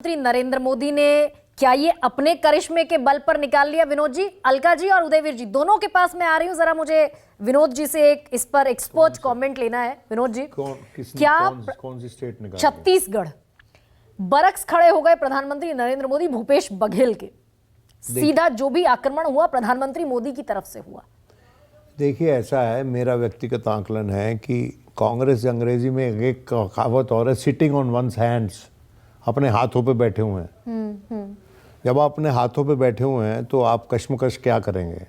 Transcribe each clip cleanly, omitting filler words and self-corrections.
प्रधानमंत्री नरेंद्र मोदी ने क्या ये अपने करिश्मे के बल पर निकाल लिया? विनोद जी, अलका जी और उदयवीर जी दोनों के पास मैं आ रही हूं, जरा मुझे विनोद जी से एक इस पर एक्सपर्ट कमेंट लेना है। विनोद जी, कौन सी स्टेट निकाल? छत्तीसगढ़ बरक्स खड़े हो गए प्रधानमंत्री नरेंद्र मोदी भूपेश बघेल के, सीधा जो भी आक्रमण हुआ प्रधानमंत्री मोदी की तरफ से हुआ। देखिए, ऐसा है, मेरा व्यक्तिगत आकलन है कि कांग्रेस अंग्रेजी में एक कहावत और है, सिटिंग ऑन वंस हैंड्स, अपने हाथों पे बैठे हुए हैं। जब आप अपने हाथों पे बैठे हुए हैं तो आप कश्मकश क्या करेंगे?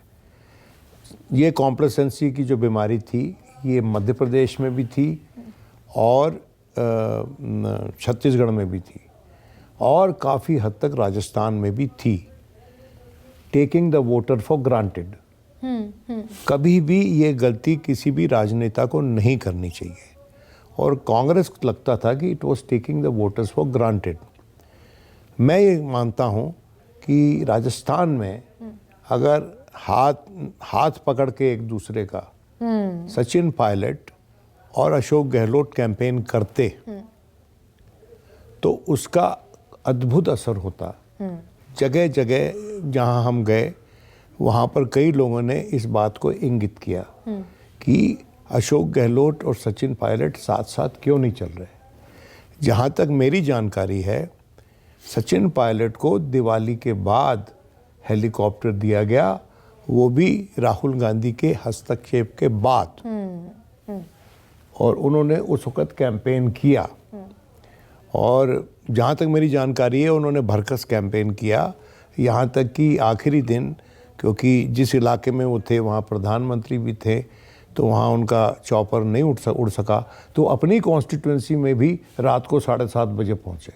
ये कॉम्प्लेसेंसी की जो बीमारी थी ये मध्य प्रदेश में भी थी और छत्तीसगढ़ में भी थी और काफ़ी हद तक राजस्थान में भी थी। Taking the voter for granted, कभी भी ये गलती किसी भी राजनेता को नहीं करनी चाहिए और कांग्रेस को लगता था कि it was taking the voters for granted. मैं ये मानता हूँ कि राजस्थान में अगर हाथ पकड़ के एक दूसरे का सचिन पायलट और अशोक गहलोत कैंपेन करते तो उसका अद्भुत असर होता। जगह जगह जहाँ हम गए वहाँ पर कई लोगों ने इस बात को इंगित किया कि अशोक गहलोत और सचिन पायलट साथ साथ क्यों नहीं चल रहे। जहाँ तक मेरी जानकारी है, सचिन पायलट को दिवाली के बाद हेलीकॉप्टर दिया गया, वो भी राहुल गांधी के हस्तक्षेप के बाद, और उन्होंने उस वक्त कैंपेन किया और जहाँ तक मेरी जानकारी है उन्होंने भरकस कैंपेन किया, यहाँ तक कि आखिरी दिन, क्योंकि जिस इलाके में वो थे वहाँ प्रधानमंत्री भी थे तो वहाँ उनका चॉपर नहीं उड़ सका, तो अपनी कॉन्स्टिट्यूंसी में भी रात को 7:30 बजे पहुँचे।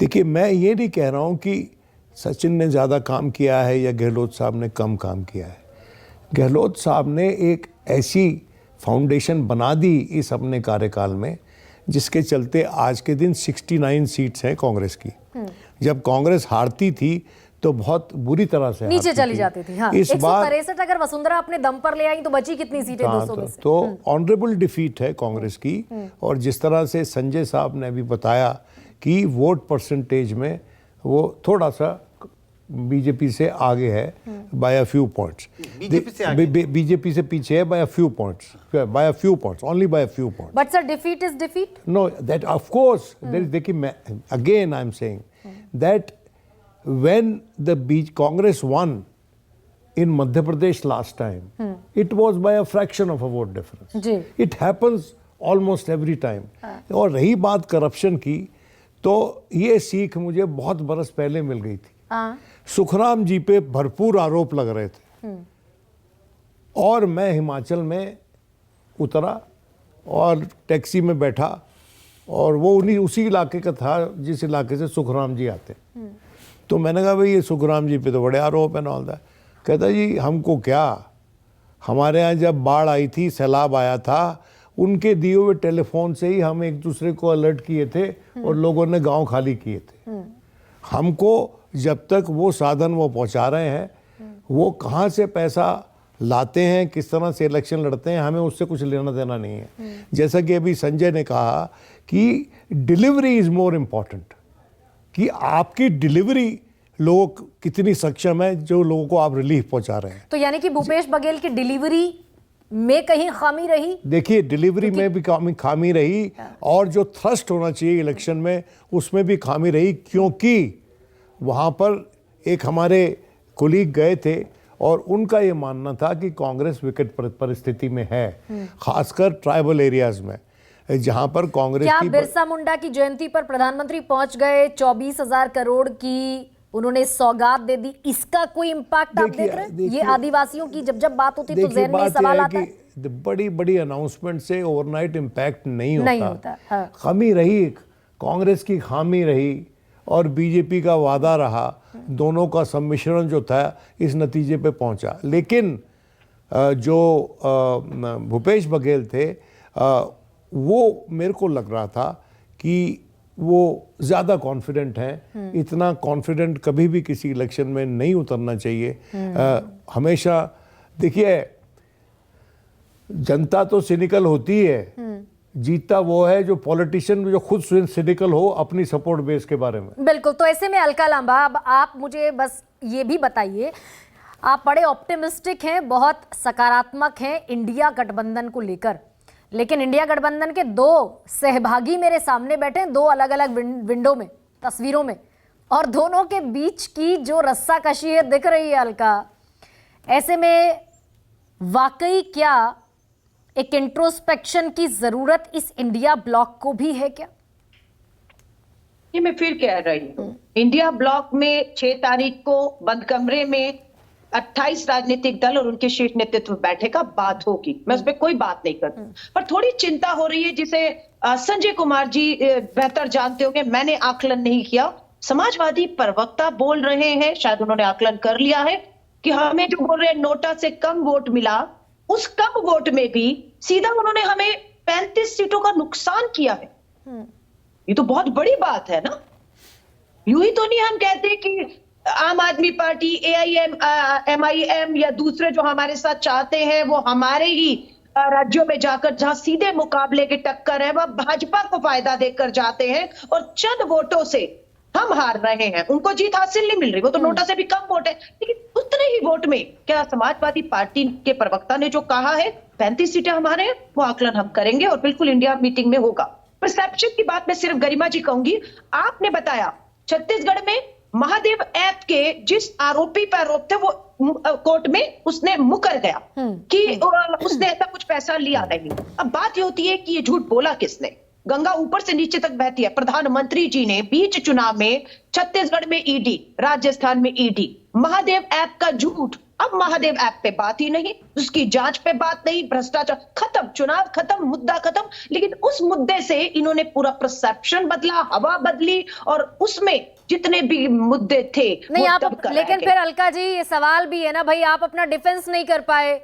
देखिए, मैं ये नहीं कह रहा हूँ कि सचिन ने ज़्यादा काम किया है या गहलोत साहब ने कम काम किया है। गहलोत साहब ने एक ऐसी फाउंडेशन बना दी इस अपने कार्यकाल में जिसके चलते आज के दिन 69 सीट्स हैं कांग्रेस की। जब कांग्रेस हारती थी तो बहुत बुरी तरह से नीचे चली जाती थी। हाँ, इस बार 163 अगर वसुंधरा अपने दम पर ले आई तो बची कितनी सीटें? 200 में से। तो ऑनरेबल डिफीट है कांग्रेस की। और जिस तरह से संजय साहब ने भी बताया कि वोट परसेंटेज में वो थोड़ा सा बीजेपी से आगे है by a few points. BJP से पीछे है by a few points, only by a few points. But sir, defeat is defeat. No, that of course देखिए, again I am saying that when the Congress won in Madhya Pradesh last time, it was by a fraction of a vote difference. It happens almost every time. और रही बात corruption की, तो ये सीख मुझे बहुत बरस पहले मिल गई थी। सुखराम जी पे भरपूर आरोप लग रहे थे और मैं हिमाचल में उतरा और टैक्सी में बैठा और वो उसी इलाके का था जिस इलाके से सुखराम जी आते। तो मैंने कहा, भाई ये सुखराम जी पे तो बड़े आरोप है नॉल दैट। कहता, जी हमको क्या, हमारे यहाँ जब बाढ़ आई थी, सैलाब आया था, उनके दिए हुए टेलीफोन से ही हम एक दूसरे को अलर्ट किए थे और लोगों ने गांव खाली किए थे। हमको जब तक वो साधन वो पहुंचा रहे हैं, वो कहाँ से पैसा लाते हैं, किस तरह से इलेक्शन लड़ते हैं, हमें उससे कुछ लेना देना नहीं है। जैसा कि अभी संजय ने कहा कि डिलीवरी इज मोर इम्पॉर्टेंट, कि आपकी डिलीवरी लोग कितनी सक्षम है, जो लोगों को आप रिलीफ पहुंचा रहे हैं। तो यानी कि भूपेश बघेल की डिलीवरी में कहीं खामी रही? देखिए, डिलीवरी में भी खामी रही और जो थ्रस्ट होना चाहिए इलेक्शन में उसमें भी खामी रही, क्योंकि वहां पर एक हमारे कोलीग गए थे और उनका ये मानना था कि कांग्रेस विकट परिस्थिति में है, खासकर ट्राइबल एरियाज में जहां पर कांग्रेस की। बिरसा मुंडा की जयंती पर प्रधानमंत्री पहुंच गए, 24,000 करोड़ की उन्होंने सौगात दे दी, इसका कोई इम्पैक्ट आप देख रहे हैं? ये आदिवासियों की जब बात होती तो ज़हन में सवाल आता है। बड़ी बड़ी अनाउंसमेंट से ओवरनाइट इम्पैक्ट नहीं होता। हाँ। खामी रही, कांग्रेस की खामी रही और बीजेपी का वादा रहा, दोनों का सम्मिश्रण जो था इस नतीजे पे पहुंचा। लेकिन जो भूपेश बघेल थे, वो मेरे को लग रहा था कि वो ज़्यादा कॉन्फिडेंट हैं। इतना कॉन्फिडेंट कभी भी किसी इलेक्शन में नहीं उतरना चाहिए। हमेशा देखिए, जनता तो सिनिकल होती है, जीतता वो है जो पॉलिटिशियन जो खुद सिनिकल हो अपनी सपोर्ट बेस के बारे में। बिल्कुल। तो ऐसे में अलका लांबा, अब आप मुझे बस ये भी बताइए, आप बड़े ऑप्टिमिस्टिक हैं, बहुत सकारात्मक हैं इंडिया गठबंधन को लेकर, लेकिन इंडिया गठबंधन के दो सहभागी मेरे सामने बैठे हैं, दो अलग अलग विंडो में, तस्वीरों में, और दोनों के बीच की जो रस्साकशी है दिख रही है अलका। ऐसे में वाकई क्या एक इंट्रोस्पेक्शन की जरूरत इस इंडिया ब्लॉक को भी है क्या? ये मैं फिर कह रही हूँ, इंडिया ब्लॉक में 6 तारीख को बंद कमरे में 28 राजनीतिक दल और उनके शीर्ष नेतृत्व बैठेगा, बात होगी, मैं उस पर कोई बात नहीं करती, पर थोड़ी चिंता हो रही है जिसे संजय कुमार जी बेहतर जानते होंगे, मैंने आकलन नहीं किया। समाजवादी प्रवक्ता बोल रहे हैं, शायद उन्होंने आकलन कर लिया है कि हमें जो बोल रहे हैं नोटा से कम वोट मिला, उस कम वोट में भी सीधा उन्होंने हमें 35 सीटों का नुकसान किया है। ये तो बहुत बड़ी बात है ना। यूं ही तो नहीं हम कहते कि आम आदमी पार्टी, MIM या दूसरे जो हमारे साथ चाहते हैं वो हमारे ही राज्यों में जाकर जहां सीधे मुकाबले की टक्कर है वह भाजपा को फायदा देकर जाते हैं और चंद वोटों से हम हार रहे हैं, उनको जीत हासिल नहीं मिल रही, वो तो नोटा से भी कम वोट है, लेकिन उतने ही वोट में क्या समाजवादी पार्टी के प्रवक्ता ने जो कहा है 35 सीटें हमारे हैं, वो आकलन हम करेंगे और बिल्कुल इंडिया मीटिंग में होगा। परसेप्शन की बात मैं सिर्फ गरिमा जी कहूंगी, आपने बताया छत्तीसगढ़ में महादेव ऐप के जिस आरोपी पर आरोप थे वो कोर्ट में उसने मुकर गया कि उसने ऐसा कुछ पैसा लिया नहीं। अब बात ये होती है कि ये झूठ बोला किसने? गंगा ऊपर से नीचे तक बहती है। प्रधानमंत्री जी ने बीच चुनाव में छत्तीसगढ़ में ईडी, राजस्थान में ईडी, महादेव ऐप का झूठ, अब महादेव ऐप पे बात ही नहीं, उसकी जांच पे बात नहीं, भ्रष्टाचार खत्म, चुनाव खत्म, मुद्दा खत्म। लेकिन उस मुद्दे से इन्होंने पूरा परसेप्शन बदला, हवा बदली और उसमें जितने भी मुद्दे थे नहीं आप, लेकिन फिर अलका जी ये सवाल भी है ना भाई, आप अपना डिफेंस नहीं कर पाए,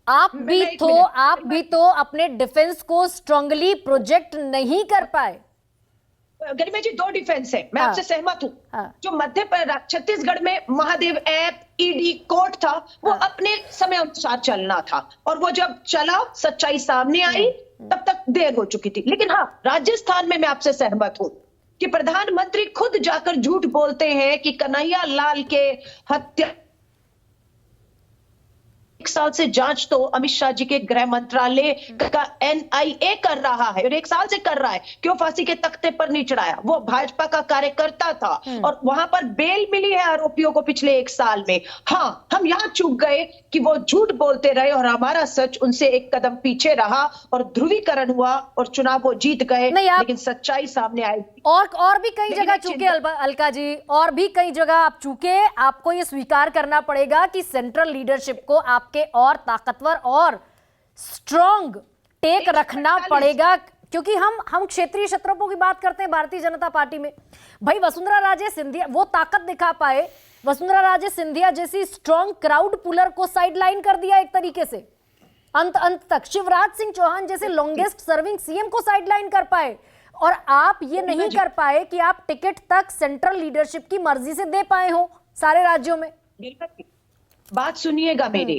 आप भी तो अपने डिफेंस को स्ट्रांगली प्रोजेक्ट नहीं कर पाए। गरिमा जी 2 डिफेंस है, मैं आपसे सहमत हूँ। जो मध्य प्रदेश छत्तीसगढ़ में महादेव ऐप, ईडी, कोर्ट था, वो अपने समय अनुसार चलना था और वो जब चला, सच्चाई सामने आई, तब तक देर हो चुकी थी। लेकिन हाँ, राजस्थान में मैं आपसे सहमत हूँ कि प्रधानमंत्री खुद जाकर झूठ बोलते हैं कि कन्हैया लाल के हत्या 1 साल से जांच तो अमित शाह जी के गृह मंत्रालय का NIA कर रहा है और 1 साल से कर रहा है, क्यों फांसी के तख्ते पर नहीं चढ़ाया? वो भाजपा का कार्यकर्ता था और वहां पर बेल मिली है आरोपियों को पिछले 1 साल में। हाँ, हम यहाँ चूक गए कि वो झूठ बोलते रहे और हमारा सच उनसे 1 कदम पीछे रहा और ध्रुवीकरण हुआ और चुनाव वो जीत गए, लेकिन सच्चाई सामने आई। और भी कई जगह चूके अलका जी, और भी कई जगह आप चूके। आपको ये स्वीकार करना पड़ेगा कि सेंट्रल लीडरशिप को आपके और ताकतवर और स्ट्रॉन्ग टेक रखना पड़ेगा, क्योंकि हम क्षेत्रीय क्षेत्रों की बात करते हैं भारतीय जनता पार्टी में। भाई वसुंधरा राजे सिंधिया वो ताकत दिखा पाए, वसुंधरा राजे सिंधिया जैसी स्ट्रॉन्ग क्राउड पुलर को साइडलाइन कर दिया एक तरीके से अंत तक। शिवराज सिंह चौहान जैसे लॉन्गेस्ट सर्विंग CM को साइडलाइन कर पाए, और आप ये नहीं कर पाए कि आप टिकट तक सेंट्रल लीडरशिप की मर्जी से दे पाए हो सारे राज्यों में। बात सुनिएगा मेरी,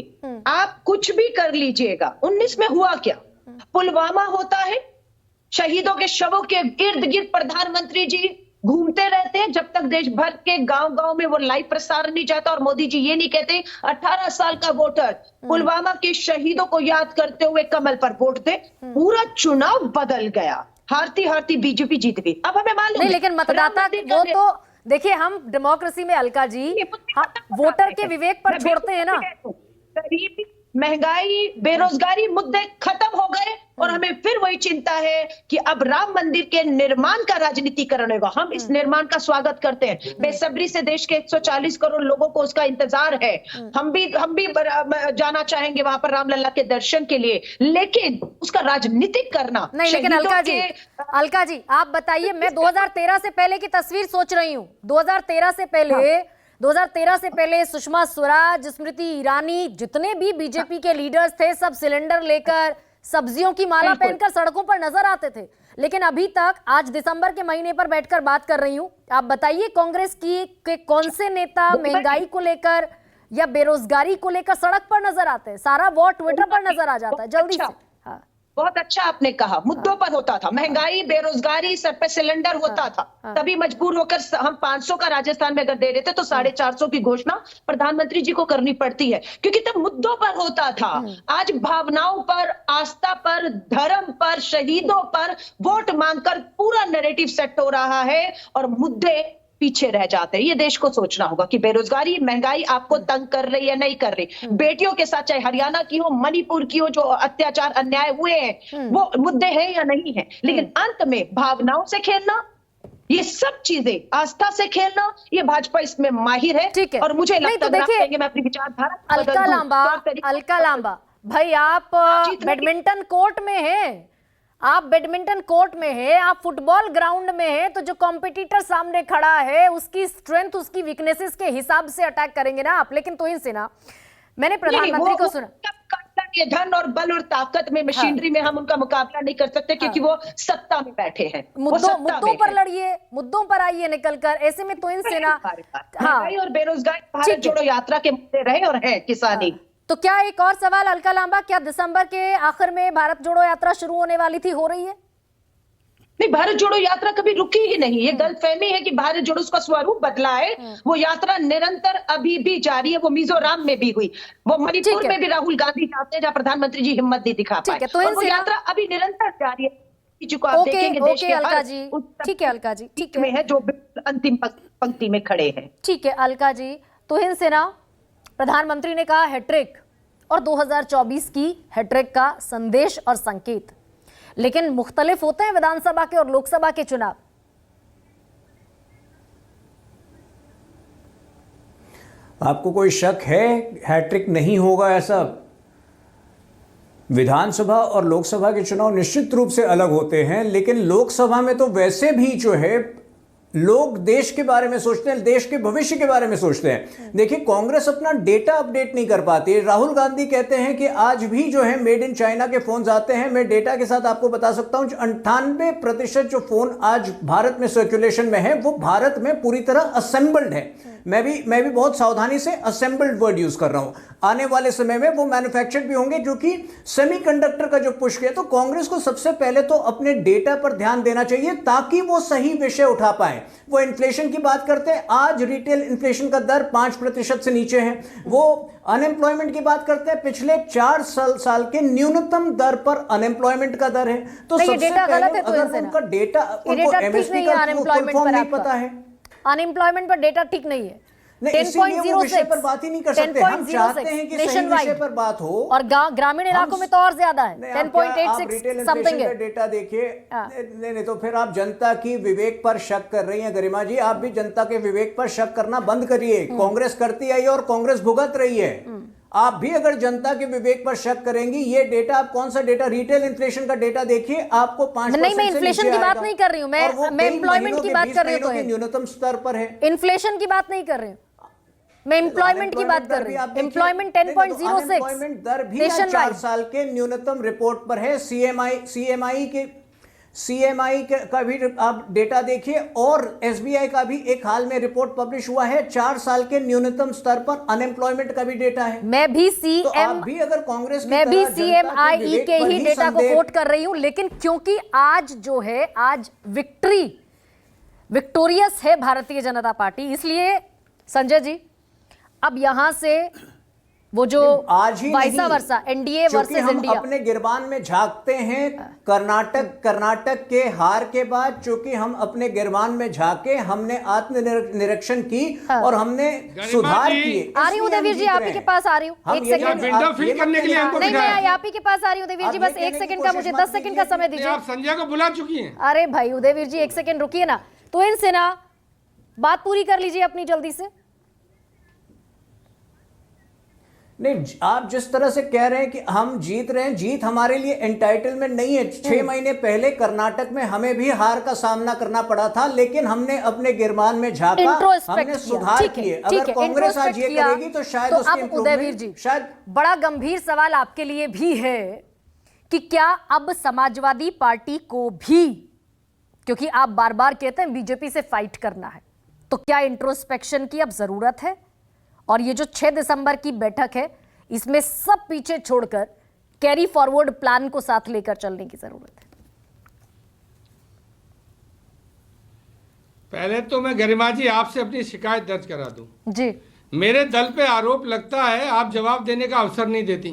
आप कुछ भी कर लीजिएगा, 19 में हुआ क्या? पुलवामा होता है, शहीदों के शवों के इर्द गिर्द प्रधानमंत्री जी घूमते रहते हैं जब तक देश भर के गांव-गांव में वो लाइव प्रसारण नहीं जाता और मोदी जी ये नहीं कहते 18 साल का वोटर पुलवामा के शहीदों को याद करते हुए कमल पर वोट दे। पूरा चुनाव बदल गया, हारती हारती बीजेपी जीत गई। अब हमें मालूम नहीं, लेकिन मतदाता वो तो देखिए, हम डेमोक्रेसी में अलका जी वोटर के विवेक पर छोड़ते हैं ना। गरीबी, महंगाई, बेरोजगारी मुद्दे खत्म हो गए और हमें फिर वही चिंता है कि अब राम मंदिर के निर्माण का राजनीतिकरण होगा। हम इस निर्माण का स्वागत करते हैं, बेसब्री से देश के 140 करोड़ लोगों को उसका इंतजार है। हम भी जाना चाहेंगे वहां पर रामलला के दर्शन के लिए, लेकिन उसका राजनीतिक करना नहीं। लेकिन अलका जी आप बताइए, मैं 2013 से पहले की तस्वीर सोच रही हूँ। 2013 से पहले सुषमा स्वराज, स्मृति ईरानी, जितने भी बीजेपी के लीडर्स थे, सब सिलेंडर लेकर, सब्जियों की माला पहनकर सड़कों पर नजर आते थे। लेकिन अभी तक, आज दिसंबर के महीने पर बैठकर बात कर रही हूं, आप बताइए कांग्रेस के कौन से नेता महंगाई को लेकर या बेरोजगारी को लेकर सड़क पर नजर आते हैं? सारा वोट ट्विटर पर नजर आ जाता है जल्दी से। हाँ, बहुत अच्छा आपने कहा, मुद्दों पर होता था, महंगाई, बेरोजगारी, सर पे सिलेंडर होता था, तभी मजबूर होकर हम 500 का राजस्थान में अगर दे रहे थे तो 450 की घोषणा प्रधानमंत्री जी को करनी पड़ती है, क्योंकि तब मुद्दों पर होता था। आज भावनाओं पर, आस्था पर, धर्म पर, शहीदों पर वोट मांगकर पूरा नैरेटिव सेट हो रहा है और मुद्दे पीछे रह जाते हैं। ये देश को सोचना होगा कि बेरोजगारी, महंगाई आपको तंग कर रही है, नहीं कर रही। बेटियों के साथ चाहे हरियाणा की हो, मणिपुर की हो, जो अत्याचार अन्याय हुए हैं वो मुद्दे हैं या नहीं है, लेकिन अंत में भावनाओं से खेलना, ये सब चीजें, आस्था से खेलना, ये भाजपा इसमें माहिर है। ठीक है। और मुझे नहीं लगता तो देखिए, है मैं अपनी विचारधारा अलका लांबा भाई, आप बैडमिंटन कोर्ट में हैं, आप बैडमिंटन कोर्ट में है, आप फुटबॉल ग्राउंड में है, तो जो कॉम्पिटिटर सामने खड़ा है उसकी स्ट्रेंथ, उसकी वीकनेसेस के हिसाब से अटैक करेंगे ना आप। लेकिन तो इनसे ना, मैंने प्रधानमंत्री को सुना, ये धन और बल और ताकत में, मशीनरी में हम उनका मुकाबला नहीं कर सकते, क्योंकि वो सत्ता में बैठे हैं। मुद्दों पर लड़िए, मुद्दों पर आइए निकलकर। ऐसे में तो इनसे ना, महंगाई और बेरोजगारी भारत जोड़ो यात्रा के मुद्दे रहे और है, किसानी। तो क्या एक और सवाल अलका लांबा, क्या दिसंबर के आखिर में भारत जोड़ो यात्रा शुरू होने वाली थी, हो रही है? नहीं, भारत जोड़ो यात्रा कभी रुकी ही नहीं। ये गलतफहमी है कि भारत जोड़ो उसका स्वरूप बदला है। वो यात्रा निरंतर अभी भी जारी है। वो मिजोरम में भी हुई, वो मणिपुर में भी राहुल गांधी जाते हैं जहां प्रधानमंत्री जी हिम्मत नहीं दिखा पाए। तो वो यात्रा अभी निरंतर जारी है। आप देखेंगे देश के अलका जी, ठीक है अलका जी, ठीक है, जो अंतिम पंक्ति में खड़े हैं। ठीक है अलका जी, तुहिन सिन्हा, प्रधानमंत्री ने कहा हैट्रिक और 2024 की हैट्रिक का संदेश और संकेत, लेकिन मुख्तलिफ होते हैं विधानसभा के और लोकसभा के चुनाव। आपको कोई शक है हैट्रिक नहीं होगा? ऐसा विधानसभा और लोकसभा के चुनाव निश्चित रूप से अलग होते हैं, लेकिन लोकसभा में तो वैसे भी जो है लोग देश के बारे में सोचते हैं, देश के भविष्य के बारे में सोचते हैं। देखिए, कांग्रेस अपना डेटा अपडेट नहीं कर पाती। राहुल गांधी कहते हैं कि आज भी जो है मेड इन चाइना के फोन आते हैं। मैं डेटा के साथ आपको बता सकता हूं, 98% जो फोन आज भारत में सर्कुलेशन में है वो भारत में पूरी तरह असेंबल्ड है। मैं भी बहुत सावधानी से असेंबल्ड वर्ड यूज कर रहा हूं। आने वाले समय में वो मैन्युफैक्चर्ड भी होंगे, क्योंकि सेमीकंडक्टर का जो पुश है, तो कांग्रेस को सबसे पहले तो अपने डेटा पर ध्यान देना चाहिए ताकि वो सही विषय उठा पाए। वो इन्फ्लेशन की बात करते हैं, आज रिटेल इन्फ्लेशन का दर 5% से नीचे है। वो अनएम्प्लॉयमेंट की बात करते हैं, पिछले 4 साल के न्यूनतम दर पर अनएम्प्लॉयमेंट का दर है। तो सबसे पहले अगर उनका डेटा, उनको एमएसपी का फुल फॉर्म नहीं पता है, अनएम्प्लॉयमेंट पर डेटा ठीक नहीं है। 10.06 विषय पर बात ही नहीं कर सकते। हम चाहते हैं कि सही विषय पर बात हो, और ग्रामीण इलाकों में तो और ज्यादा है, 10.86 समथिंग है। डेटा देखिए, नहीं तो फिर आप जनता की विवेक पर शक कर रही हैं गरिमा जी। आप भी जनता के विवेक पर शक करना बंद करिए। कांग्रेस करती आई और कांग्रेस भुगत रही है। आप भी अगर जनता के विवेक पर शक करेंगी, ये डेटा, आप कौन सा डेटा, रिटेल इन्फ्लेशन का डेटा देखिए, आपको 5% नहीं, मैं इन्फ्लेशन की बात नहीं कर रही हूं, मैं एम्प्लॉयमेंट की बात कर रही हूं। तो न्यूनतम स्तर पर है, इन्फ्लेशन की बात नहीं कर रही हूं, मैं एम्प्लॉयमेंट की बात कर रही हूं। एम्प्लॉयमेंट 10.06 दर भी 4 साल के न्यूनतम रिपोर्ट पर है। सीएमआई का भी आप डेटा देखिए, और एसबीआई का भी एक हाल में रिपोर्ट पब्लिश हुआ है। 4 साल के न्यूनतम स्तर पर अनएम्प्लॉयमेंट का भी डेटा है। मैं भी अगर कांग्रेस मैं भी सीएमआई के ही डेटा को कोट कर रही हूं, लेकिन क्योंकि आज जो है, आज विक्टोरियस है भारतीय जनता पार्टी, इसलिए संजय जी अब यहां से वो जो आज ही वाइसा वर्सा एनडीए वर्सेस इंडिया, अपने गिरबान में झांकते हैं कर्नाटक के हार के बाद, चूंकि हम अपने गिरबान में झांके, हमने आत्मनिरीक्षण की और हमने सुधार किए। आ रही हूँ देवीर जी, आप ही के पास आ रही हूँ, एक सेकंड करने के लिए हमको नहीं, मैं आप ही के पास आ रही हूँ देवीर जी, बस 1 सेकंड का, मुझे 10 सेकंड का समय दीजिए। आप संजय को बुला चुकी हैं। अरे भाई उदयवीर जी 1 सेकंड रुकिए ना। तो इनसे ना बात पूरी कर लीजिए अपनी जल्दी से। नहीं, आप जिस तरह से कह रहे हैं कि हम जीत रहे हैं, जीत हमारे लिए एंटाइटलमेंट नहीं है। 6 महीने पहले कर्नाटक में हमें भी हार का सामना करना पड़ा था, लेकिन हमने अपने गिरबान में झांका, हमने सुधार किए। अगर कांग्रेस आज ये करेगी तो शायद तो अब उदयवीर जी, शायद बड़ा गंभीर सवाल आपके लिए भी है कि क्या अब समाजवादी पार्टी को भी, क्योंकि आप बार बार कहते हैं बीजेपी से फाइट करना है, तो क्या इंट्रोस्पेक्शन की अब जरूरत है? और ये जो 6 दिसंबर की बैठक है, इसमें सब पीछे छोड़कर कैरी फॉरवर्ड प्लान को साथ लेकर चलने की जरूरत है? पहले तो मैं गरिमा जी आपसे अपनी शिकायत दर्ज करा दूं। जी। मेरे दल पे आरोप लगता है आप जवाब देने का अवसर नहीं देती।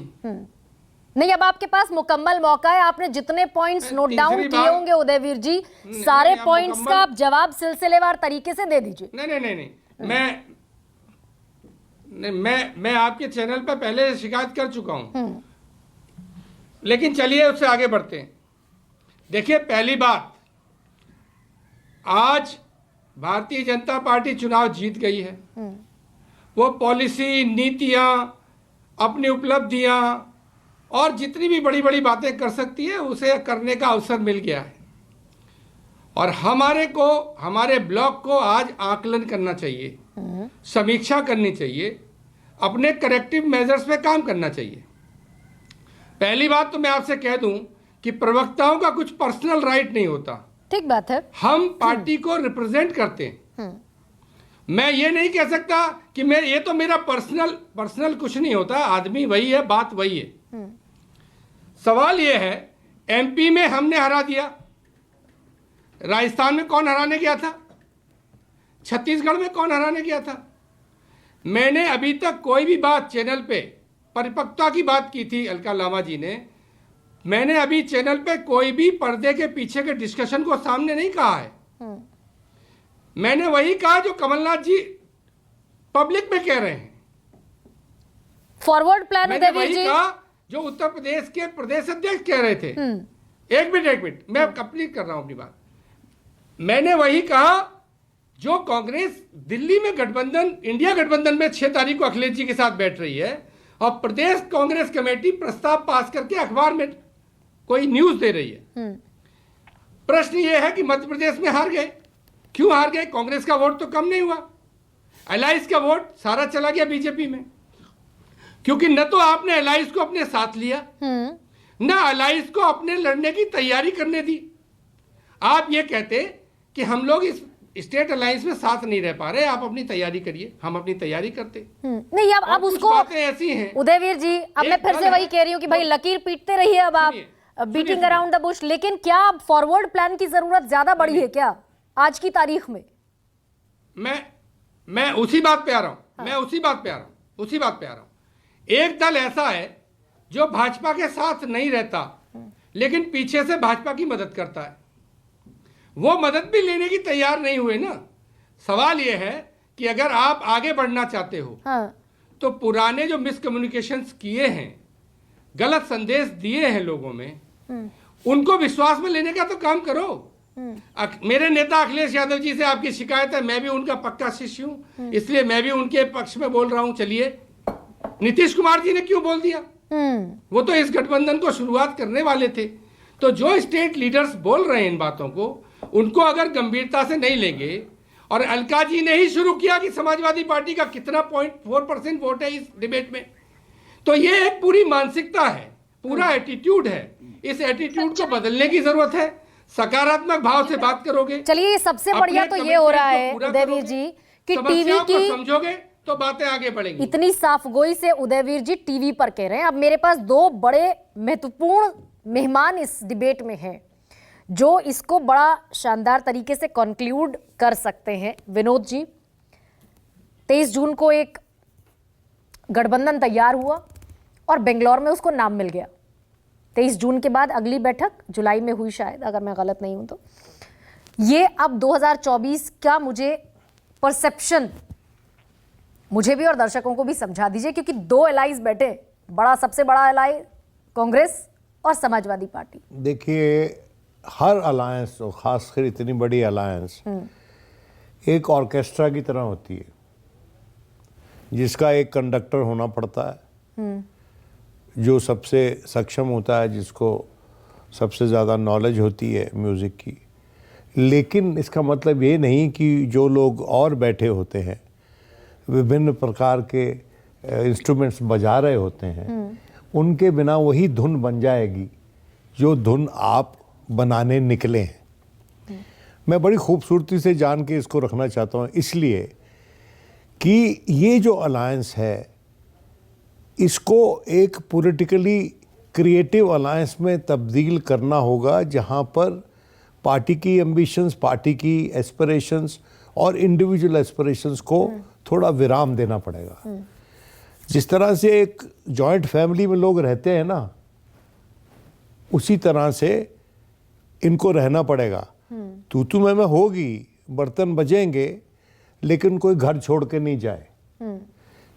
नहीं, अब आपके पास मुकम्मल मौका है। आपने जितने पॉइंट्स नोट डाउन किए होंगे उदयवीर जी, सारे पॉइंट्स का आप जवाब सिलसिलेवार तरीके से दे दीजिए। नहीं, मैं आपके चैनल पर पहले शिकायत कर चुका हूं, लेकिन चलिए उससे आगे बढ़ते हैं। देखिए, पहली बात, आज भारतीय जनता पार्टी चुनाव जीत गई है। वो पॉलिसी, नीतियां, अपनी उपलब्धियां और जितनी भी बड़ी बड़ी बातें कर सकती है उसे करने का अवसर मिल गया है। और हमारे ब्लॉक को आज आकलन करना चाहिए, समीक्षा करनी चाहिए, अपने करेक्टिव मेजर्स पे काम करना चाहिए। पहली बात तो मैं आपसे कह दूं कि प्रवक्ताओं का कुछ पर्सनल राइट नहीं होता। ठीक बात है। हम पार्टी को रिप्रेजेंट करते हैं। मैं ये नहीं कह सकता कि ये तो मेरा पर्सनल कुछ नहीं होता। आदमी वही है, बात वही है। सवाल ये है, एमपी में हमने हरा दिया, राजस्थान में कौन हराने गया था, छत्तीसगढ़ में कौन हराने गया था। मैंने अभी तक कोई भी बात चैनल पे, परिपक्वता की बात की थी अलका लामा जी ने, मैंने अभी चैनल पे कोई भी पर्दे के पीछे के डिस्कशन को सामने नहीं कहा है। मैंने वही कहा जो कमलनाथ जी पब्लिक में कह रहे हैं। फॉरवर्ड प्लान मैंने उदयवीर वही जी कहा जो उत्तर प्रदेश के प्रदेश अध्यक्ष कह रहे थे। एक मिनट, मैं कंप्लीट कर रहा हूं अपनी बात। मैंने वही कहा जो कांग्रेस दिल्ली में गठबंधन, इंडिया गठबंधन में 6 तारीख को अखिलेश जी के साथ बैठ रही है और प्रदेश कांग्रेस कमेटी प्रस्ताव पास करके अखबार में कोई न्यूज दे रही है। प्रश्न यह है कि मध्य प्रदेश में हार गए। क्यों हार गए? कांग्रेस का वोट तो कम नहीं हुआ, अलायंस का वोट सारा चला गया बीजेपी में। क्योंकि न तो आपने अलायंस को अपने साथ लिया, न अलायंस को अपने लड़ने की तैयारी करने दी। आप ये कहते कि हम लोग इस स्टेट अलायंस में साथ नहीं रह पा रहे, आप अपनी तैयारी करिए, हम अपनी तैयारी करते। नहीं, अब उसको बातें ऐसी हैं उदयवीर जी, अब मैं फिर से वही कह रही हूँ कि भाई लकीर पीटते रहिए अब आप, बीटिंग अराउंड द बुश। लेकिन क्या फॉरवर्ड प्लान की जरूरत ज्यादा बड़ी है क्या आज की तारीख में? मैं उसी बात पे आ रहा हूं। मैं उसी बात पे आ रहा हूं। एक दल ऐसा है जो भाजपा के साथ नहीं रहता लेकिन पीछे से भाजपा की मदद करता है। वो मदद भी लेने की तैयार नहीं हुए ना। सवाल यह है कि अगर आप आगे बढ़ना चाहते हो तो पुराने जो मिसकम्युनिकेशंस किए हैं, गलत संदेश दिए हैं लोगों में, उनको विश्वास में लेने का तो काम करो। मेरे नेता अखिलेश यादव जी से आपकी शिकायत है, मैं भी उनका पक्का शिष्य हूं, इसलिए मैं भी उनके पक्ष में बोल रहा हूं। चलिए, नीतीश कुमार जी ने क्यों बोल दिया? वो तो इस गठबंधन को शुरुआत करने वाले थे। तो जो स्टेट लीडर्स बोल रहे हैं इन बातों को, उनको अगर गंभीरता से नहीं लेंगे, और अलका जी ने ही शुरू किया कि समाजवादी पार्टी का कितना 0.4% वोट है इस डिबेट में, तो ये एक पूरी मानसिकता है, पूरा एटीट्यूड है। इस एटीट्यूड को बदलने की जरूरत है। सकारात्मक भाव से बात करोगे। चलिए, सबसे बढ़िया तो ये हो रहा है उदयवीर जी कि टीवी की समझोगे तो बातें आगे बढ़ेंगी। इतनी साफगोई से उदयवीर जी टीवी पर कह रहे हैं। अब मेरे पास 2 बड़े महत्वपूर्ण मेहमान इस डिबेट में हैं जो इसको बड़ा शानदार तरीके से कंक्लूड कर सकते हैं। विनोद जी, 23 जून को एक गठबंधन तैयार हुआ और बेंगलोर में उसको नाम मिल गया। 23 जून के बाद अगली बैठक जुलाई में हुई शायद, अगर मैं गलत नहीं हूं तो। ये अब 2024 का मुझे परसेप्शन, मुझे भी और दर्शकों को भी समझा दीजिए, क्योंकि 2 एलाइज बैठे, सबसे बड़ा एलाई कांग्रेस और समाजवादी पार्टी। देखिए, हर अलायंस, और खासकर इतनी बड़ी अलायंस, एक ऑर्केस्ट्रा की तरह होती है जिसका एक कंडक्टर होना पड़ता है जो सबसे सक्षम होता है, जिसको सबसे ज़्यादा नॉलेज होती है म्यूज़िक की। लेकिन इसका मतलब ये नहीं कि जो लोग और बैठे होते हैं, विभिन्न प्रकार के इंस्ट्रूमेंट्स बजा रहे होते हैं, उनके बिना वही धुन बन जाएगी जो धुन आप बनाने निकले हैं। मैं बड़ी खूबसूरती से जान के इसको रखना चाहता हूँ, इसलिए कि ये जो अलायंस है इसको एक पॉलिटिकली क्रिएटिव अलायंस में तब्दील करना होगा, जहां पर पार्टी की एम्बिशंस, पार्टी की एस्पिरेशंस और इंडिविजुअल एस्पिरेशंस को थोड़ा विराम देना पड़ेगा। जिस तरह से एक जॉइंट फैमिली में लोग रहते हैं ना, उसी तरह से इनको रहना पड़ेगा। तू मैं होगी, बर्तन बजेंगे, लेकिन कोई घर छोड़ के नहीं जाए।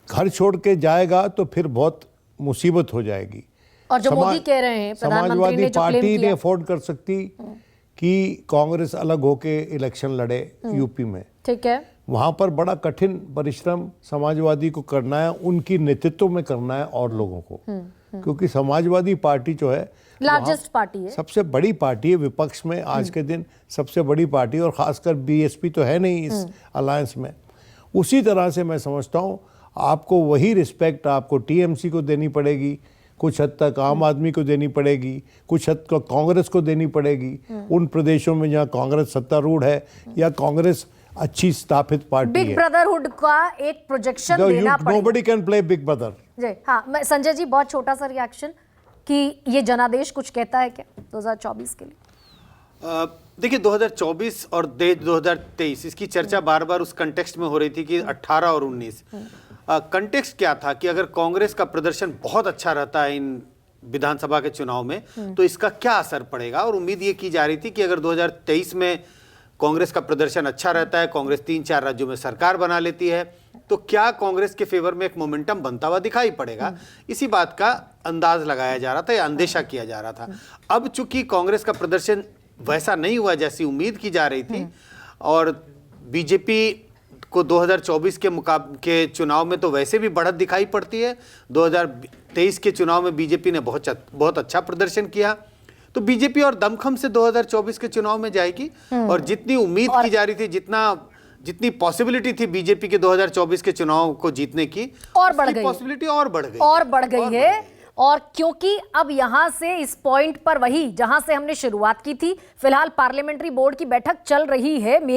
घर छोड़ के जाएगा तो फिर बहुत मुसीबत हो जाएगी। और जो मोदी कह रहे हैं, प्रधानमंत्री समाजवादी ने जो पार्टी क्लेम ने किया, अफोर्ड कर सकती कि कांग्रेस अलग होके इलेक्शन लड़े यूपी में। ठीक है, वहां पर बड़ा कठिन परिश्रम समाजवादी को करना है, उनकी नेतृत्व में करना है और लोगों को, क्योंकि समाजवादी पार्टी जो है लार्जेस्ट पार्टी है, सबसे बड़ी पार्टी है विपक्ष में आज के दिन, सबसे बड़ी पार्टी, और खासकर बीएसपी तो है नहीं इस अलायंस में। उसी तरह से मैं समझता हूँ आपको वही रिस्पेक्ट आपको टीएमसी को देनी पड़ेगी, कुछ हद तक आम आदमी को देनी पड़ेगी, कुछ हद तक कांग्रेस को देनी पड़ेगी उन प्रदेशों में जहाँ कांग्रेस सत्तारूढ़ है या कांग्रेस अच्छी स्थापित पार्टी बिग है। ब्रदरहुड का एक प्रोजेक्शन देना पड़ेगा। Nobody can play big brother. जी हाँ, मैं संजय जी बहुत छोटा सा रिएक्शन कि ये जनादेश कुछ कहता है क्या 2024 के लिए? देखिए 2024 और 2023 इसकी चर्चा बार बार उस कंटेक्स्ट में हो रही थी कि 18 और 19 कंटेक्स्ट क्या था कि अगर कांग्रेस का प्रदर्शन बहुत अच्छा रहता है इन विधानसभा के चुनाव में तो इसका क्या असर पड़ेगा, और उम्मीद ये की जा रही थी कि अगर 2023 में कांग्रेस का प्रदर्शन अच्छा रहता है, कांग्रेस 3-4 राज्यों में सरकार बना लेती है, तो क्या कांग्रेस के फेवर में एक मोमेंटम बनता हुआ दिखाई पड़ेगा। इसी बात का अंदाज लगाया जा रहा था या अंदेशा किया जा रहा था। अब चूंकि कांग्रेस का प्रदर्शन वैसा नहीं हुआ जैसी उम्मीद की जा रही थी, और बीजेपी को 2024 के चुनाव में तो वैसे भी बढ़त दिखाई पड़ती है, 2023 के चुनाव में बीजेपी ने बहुत अच्छा प्रदर्शन किया, तो बीजेपी और दमखम से 2024 के चुनाव में जाएगी। और जितनी उम्मीद की जा रही थी, जितनी पॉसिबिलिटी थी बीजेपी के 2024 के चुनाव को जीतने की, और बढ़ गई, पॉसिबिलिटी और बढ़ गई है। और क्योंकि अब यहां से इस पॉइंट पर वही जहां से हमने शुरुआत की थी, फिलहाल पार्लियामेंट्री बोर्ड की बैठक चल रही है।